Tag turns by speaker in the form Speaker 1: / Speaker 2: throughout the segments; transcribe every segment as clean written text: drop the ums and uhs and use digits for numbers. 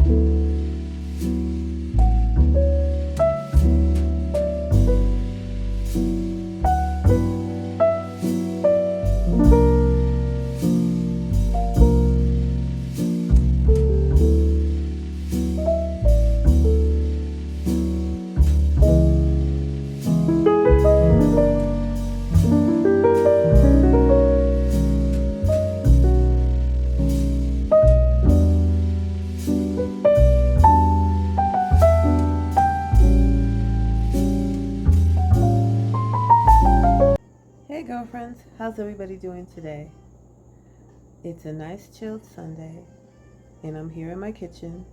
Speaker 1: Hey girlfriends, how's everybody doing today? It's a nice chilled Sunday, and I'm here in my kitchen,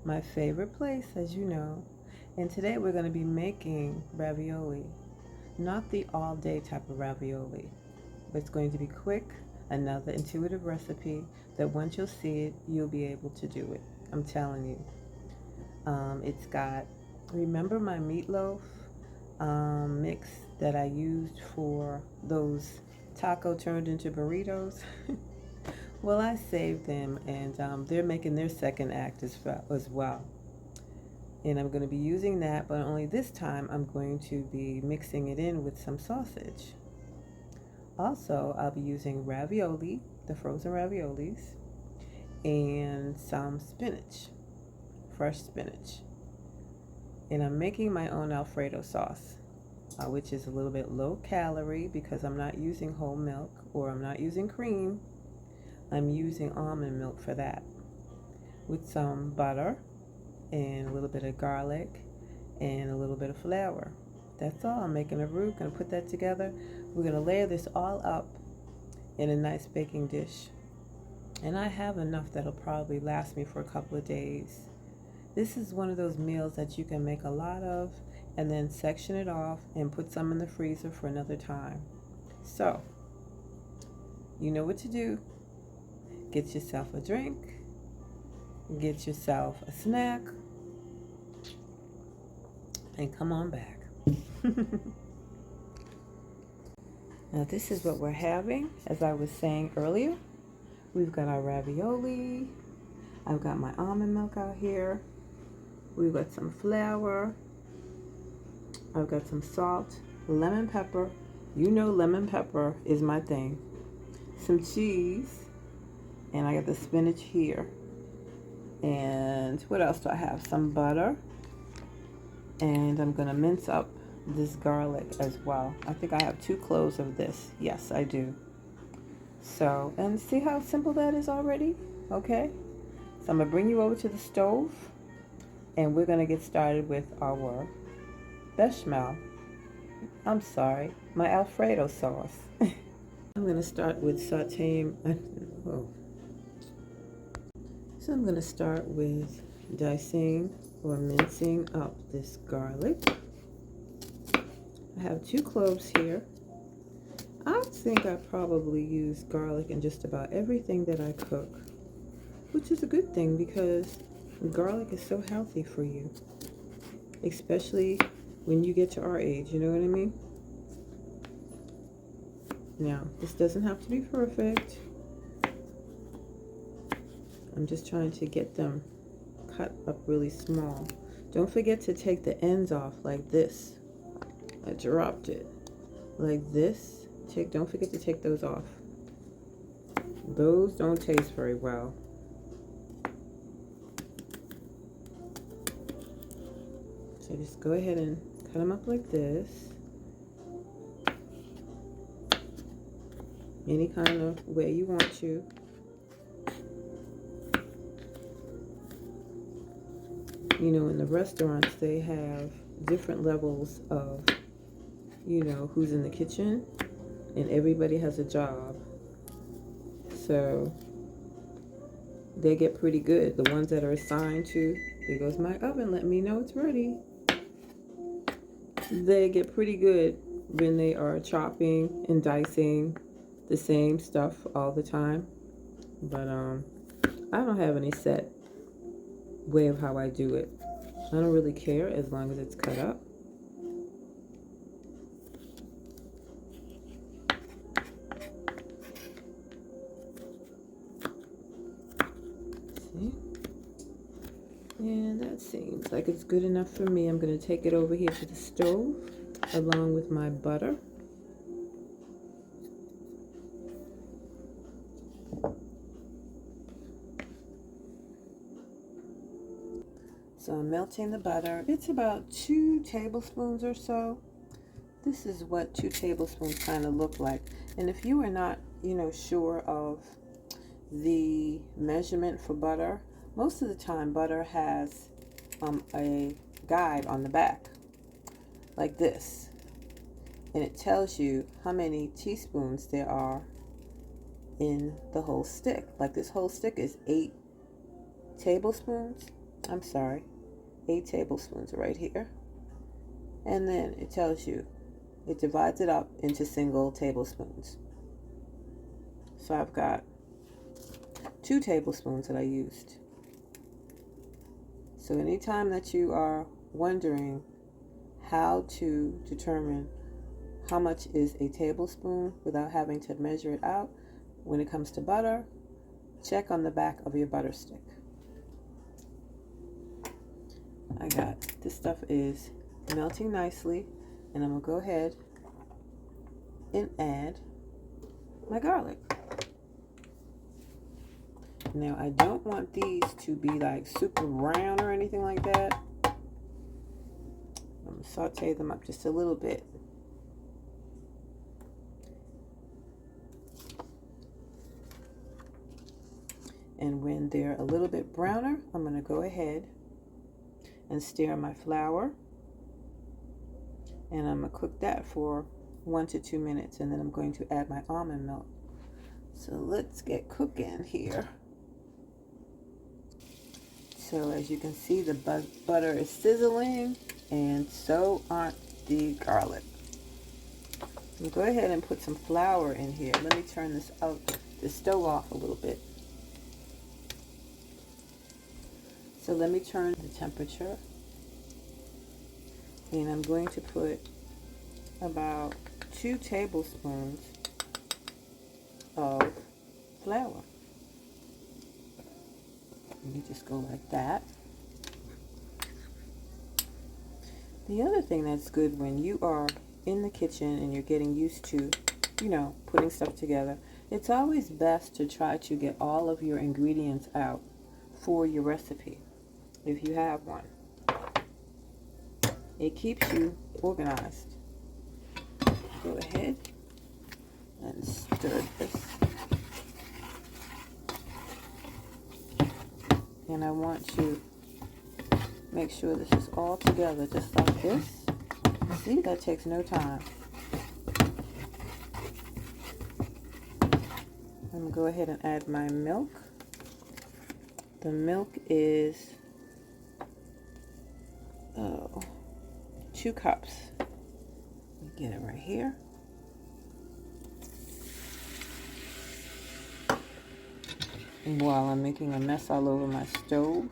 Speaker 1: my favorite place as you know, and today we're going to be making ravioli. Not the all-day type of ravioli, but it's going to be quick, another intuitive recipe that once you'll see it, you'll be able to do it. I'm telling you. It's got, remember my meatloaf mix that I used for those taco turned into burritos? Well, I saved them, and they're making their second act as well. And I'm going to be using that, but only this time I'm going to be mixing it in with some sausage. Also, I'll be using ravioli, the frozen raviolis, and some spinach, fresh spinach. And I'm making my own Alfredo sauce, which is a little bit low calorie because I'm not using whole milk or I'm not using cream. I'm using almond milk for that, with some butter and a little bit of garlic and a little bit of flour. That's all. I'm making a roux. Gonna put that together. We're gonna layer this all up in a nice baking dish. And I have enough that'll probably last me for a couple of days. This is one of those meals that you can make a lot of and then section it off and put some in the freezer for another time. So, you know what to do. Get yourself a drink, get yourself a snack, and come on back. Now this is what we're having, as I was saying earlier. We've got our ravioli. I've got my almond milk out here. We've got some flour. I've got some salt, lemon pepper. You know lemon pepper is my thing. Some cheese. And I got the spinach here. And what else do I have? Some butter. And I'm going to mince up this garlic as well. I think I have 2 cloves of this. Yes, I do. So, and see how simple that is already? Okay. So I'm going to bring you over to the stove. And we're going to get started with our bechamel. I'm sorry, my Alfredo sauce. I'm going to start with sauteing. So I'm going to start with dicing or mincing up this garlic. I have 2 cloves here. I think I probably use garlic in just about everything that I cook, which is a good thing because garlic is so healthy for you, especially when you get to our age, you know what I mean? Now, this doesn't have to be perfect. I'm just trying to get them cut up really small. Don't forget to take the ends off like this. I dropped it. Like this. Don't forget to take those off. Those don't taste very well. So just go ahead and cut them up like this. Any kind of way you want to. You know, in the restaurants, they have different levels of, you know, who's in the kitchen, and everybody has a job. So they get pretty good. The ones that are assigned to, here goes my oven, let me know it's ready. They get pretty good when they are chopping and dicing the same stuff all the time. But I don't have any set way of how I do it. I don't really care as long as it's cut up. See? That seems like it's good enough for me. I'm going to take it over here to the stove along with my butter. So I'm melting the butter. It's about 2 tablespoons or so. This is what 2 tablespoons kind of look like. And if you are not, sure of the measurement for butter, most of the time butter has a guide on the back like this, and it tells you how many teaspoons there are in the whole stick. Like this whole stick is 8 tablespoons. I'm sorry, 8 tablespoons right here. And then it tells you, it divides it up into single tablespoons. So I've got 2 tablespoons that I used. So anytime that you are wondering how to determine how much is a tablespoon without having to measure it out, when it comes to butter, check on the back of your butter stick. This stuff is melting nicely, and I'm going to go ahead and add my garlic. Now, I don't want these to be like super brown or anything like that. I'm going to saute them up just a little bit. And when they're a little bit browner, I'm going to go ahead and stir my flour. And I'm going to cook that for 1 to 2 minutes. And then I'm going to add my almond milk. So let's get cooking here. So as you can see, the butter is sizzling, and so aren't the garlic. So go ahead and put some flour in here. Let me turn the stove off a little bit. So let me turn the temperature, and I'm going to put about 2 tablespoons of flour. Let me just go like that. The other thing that's good when you are in the kitchen and you're getting used to, putting stuff together, it's always best to try to get all of your ingredients out for your recipe, if you have one. It keeps you organized. Go ahead and stir this. And I want to make sure this is all together just like this. See, that takes no time. I'm going to go ahead and add my milk. The milk is 2 cups. Get it right here. And while I'm making a mess all over my stove,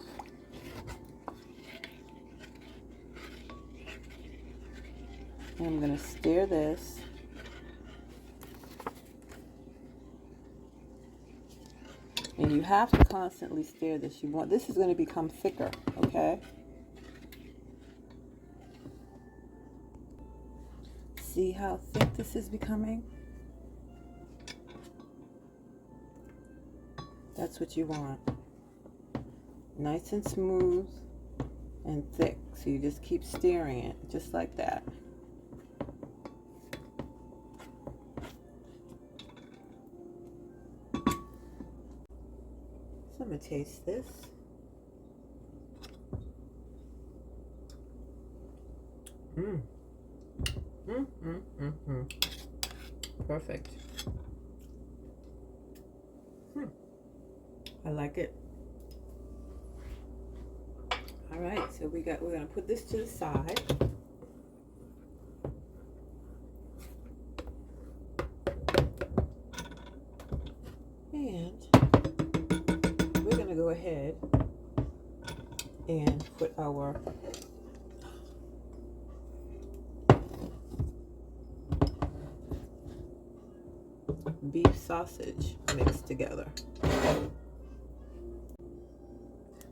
Speaker 1: I'm going to stir this. And you have to constantly stir this. This is going to become thicker, okay? See how thick this is becoming? That's what you want. Nice and smooth and thick. So you just keep stirring it, just like that. So I'm going to taste this. Perfect. I like it. All right, so we're going to put this to the side. And we're going to go ahead and put our beef sausage mixed together.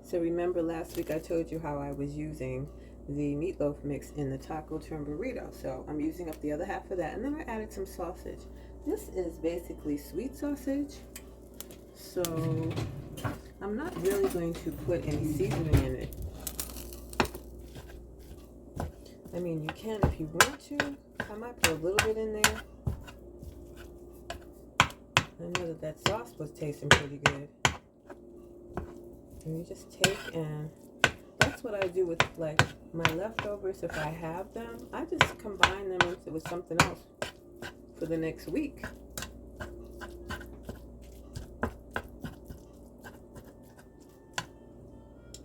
Speaker 1: So remember last week I told you how I was using the meatloaf mix in the taco turn burrito. So I'm using up the other half of that, and then I added some sausage. This is basically sweet sausage. So I'm not really going to put any seasoning in it. I mean, you can if you want to. I might put a little bit in there. I know that sauce was tasting pretty good. And you just take, and that's what I do with like my leftovers. If I have them, I just combine them with something else for the next week.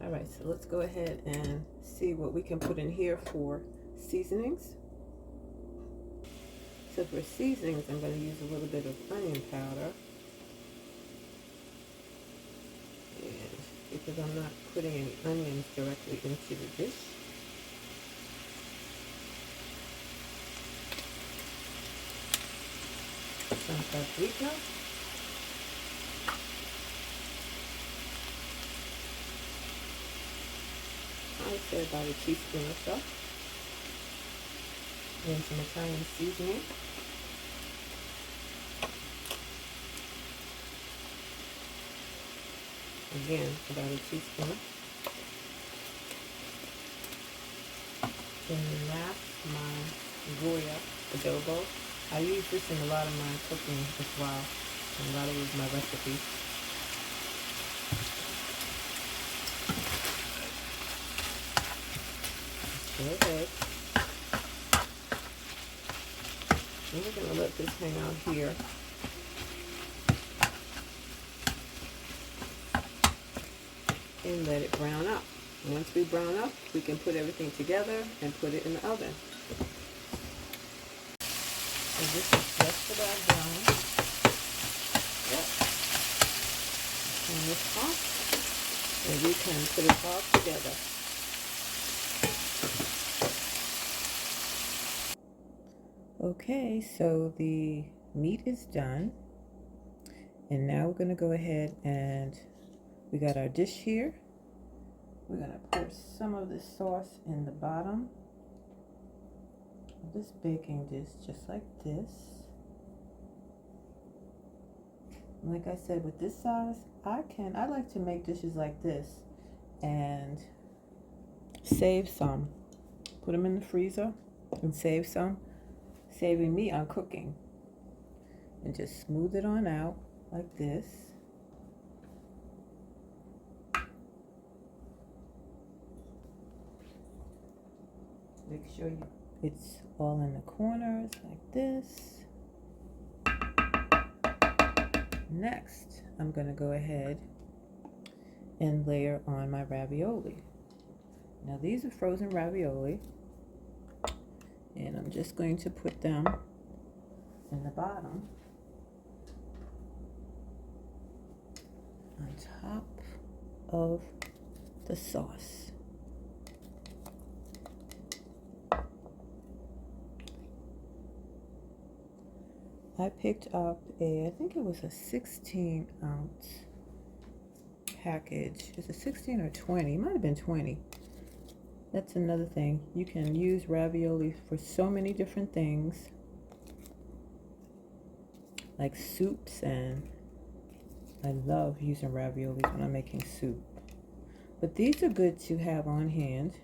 Speaker 1: All right, so let's go ahead and see what we can put in here for seasonings. So for seasonings, I'm going to use a little bit of onion powder. And because I'm not putting any onions directly into the dish. Some paprika. I would say about a teaspoon or so. And some Italian seasoning. Again, about a teaspoon. And last, my Goya adobo. I use this in a lot of my cooking as well. And a lot of my recipes. Go ahead. And we're going to let this hang out here. And let it brown up. Once we brown up, we can put everything together and put it in the oven. And this is just about brown. Yep. Turn this off, and we can put it all together. Okay, so the meat is done. And now we're going to go ahead and we got our dish here. We're going to pour some of this sauce in the bottom of this baking dish, just like this. Like I said, with this size, I like to make dishes like this and save some. Put them in the freezer and save some, saving me on cooking. And just smooth it on out like this. Make sure it's all in the corners like this. Next, I'm going to go ahead and layer on my ravioli. Now these are frozen ravioli, and I'm just going to put them in the bottom on top of the sauce. I picked up I think it was a 16-ounce package. Is it 16 or 20? It might have been 20. That's another thing. You can use ravioli for so many different things, like soups, and I love using raviolis when I'm making soup. But these are good to have on hand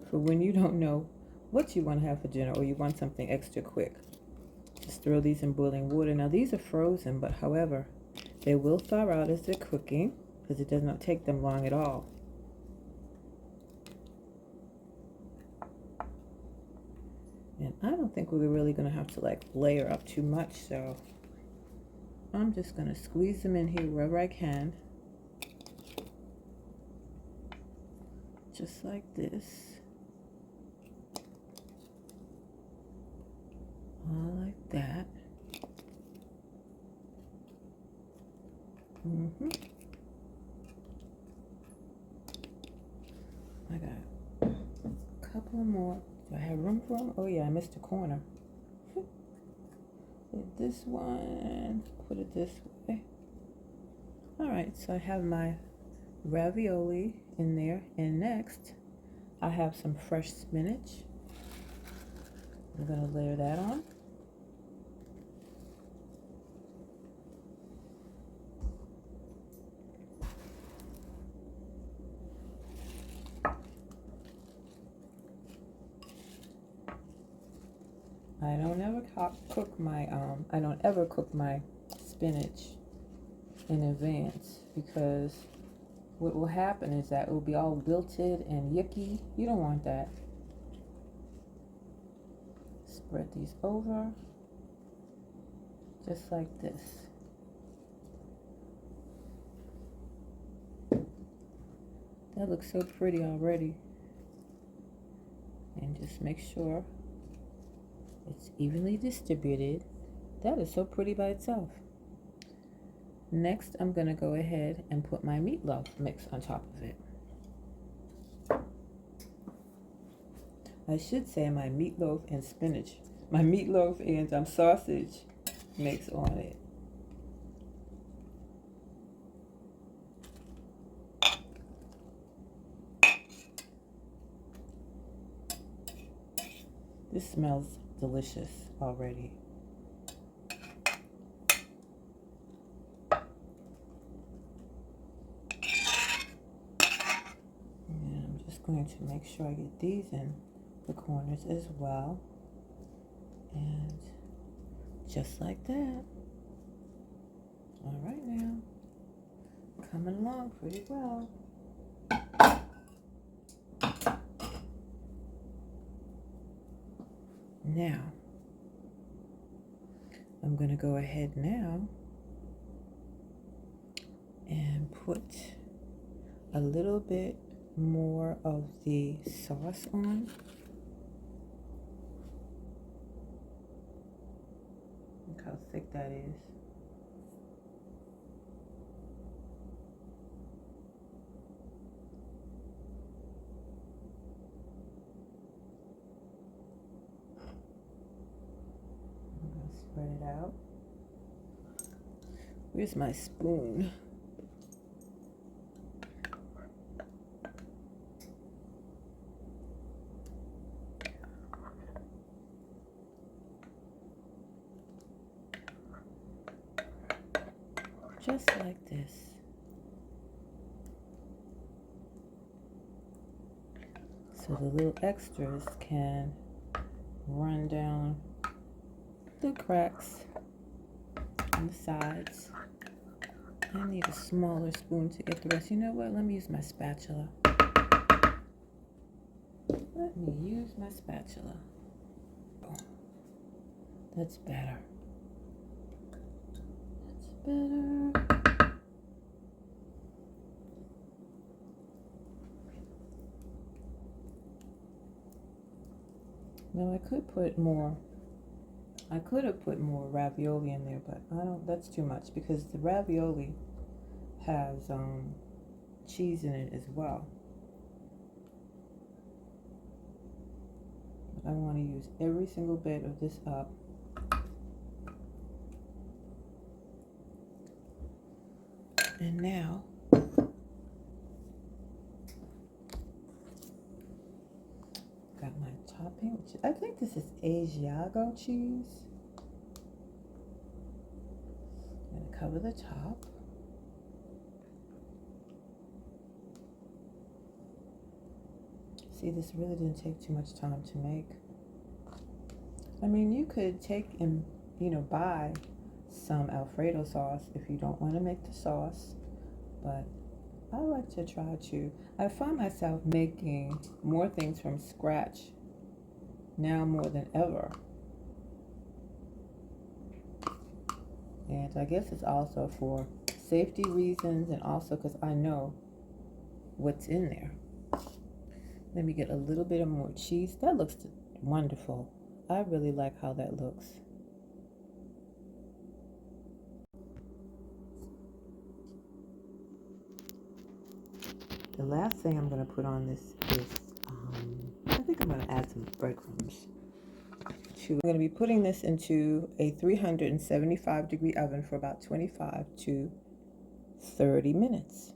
Speaker 1: for when you don't know what you want to have for dinner or you want something extra quick. Just throw these in boiling water. Now these are frozen, but however, they will thaw out as they're cooking because it does not take them long at all. And I don't think we're really going to have to like layer up too much, so I'm just going to squeeze them in here wherever I can. Just like this. All like that. I got a couple more. Do I have room for them? Oh yeah, I missed a corner. This one, put it this way. All right, so I have my ravioli in there. And next, I have some fresh spinach. I'm going to layer that on. I don't ever cook my spinach in advance, because what will happen is that it will be all wilted and yucky. You don't want that. Spread these over just like this. That looks so pretty already. And just make sure it's evenly distributed. That is so pretty by itself. Next, I'm going to go ahead and put my meatloaf mix on top of it. I should say my meatloaf and spinach. My meatloaf and sausage mix on it. This smells delicious already. And I'm just going to make sure I get these in the corners as well. And just like that. All right now. Coming along pretty well. Now, I'm going to go ahead now and put a little bit more of the sauce on. Look how thick that is. Spread it out. Where's my spoon? Just like this. So the little extras can run down the cracks on the sides. I need a smaller spoon to get the rest. You know what? Let me use my spatula. Let me use my spatula. Oh, that's better. That's better. Now I could put more. I could have put more ravioli in there, but I don't. That's too much, because the ravioli has cheese in it as well. I want to use every single bit of this up. And now got my topping, which I think this is Asiago cheese. I'm going to cover the top. See, this really didn't take too much time to make. I mean, you could take and, buy some Alfredo sauce if you don't want to make the sauce, but I like to try to. I find myself making more things from scratch now more than ever. And I guess it's also for safety reasons, and also because I know what's in there. Let me get a little bit of more cheese. That looks wonderful. I really like how that looks. The last thing I'm going to put on this is, I think I'm going to add some breadcrumbs. I'm going to be putting this into a 375-degree oven for about 25 to 30 minutes.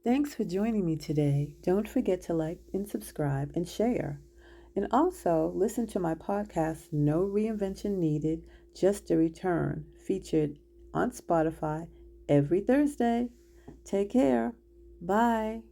Speaker 1: Thanks for joining me today. Don't forget to like and subscribe and share. And also listen to my podcast, No Reinvention Needed, Just a Return, featured on Spotify every Thursday. Take care. Bye.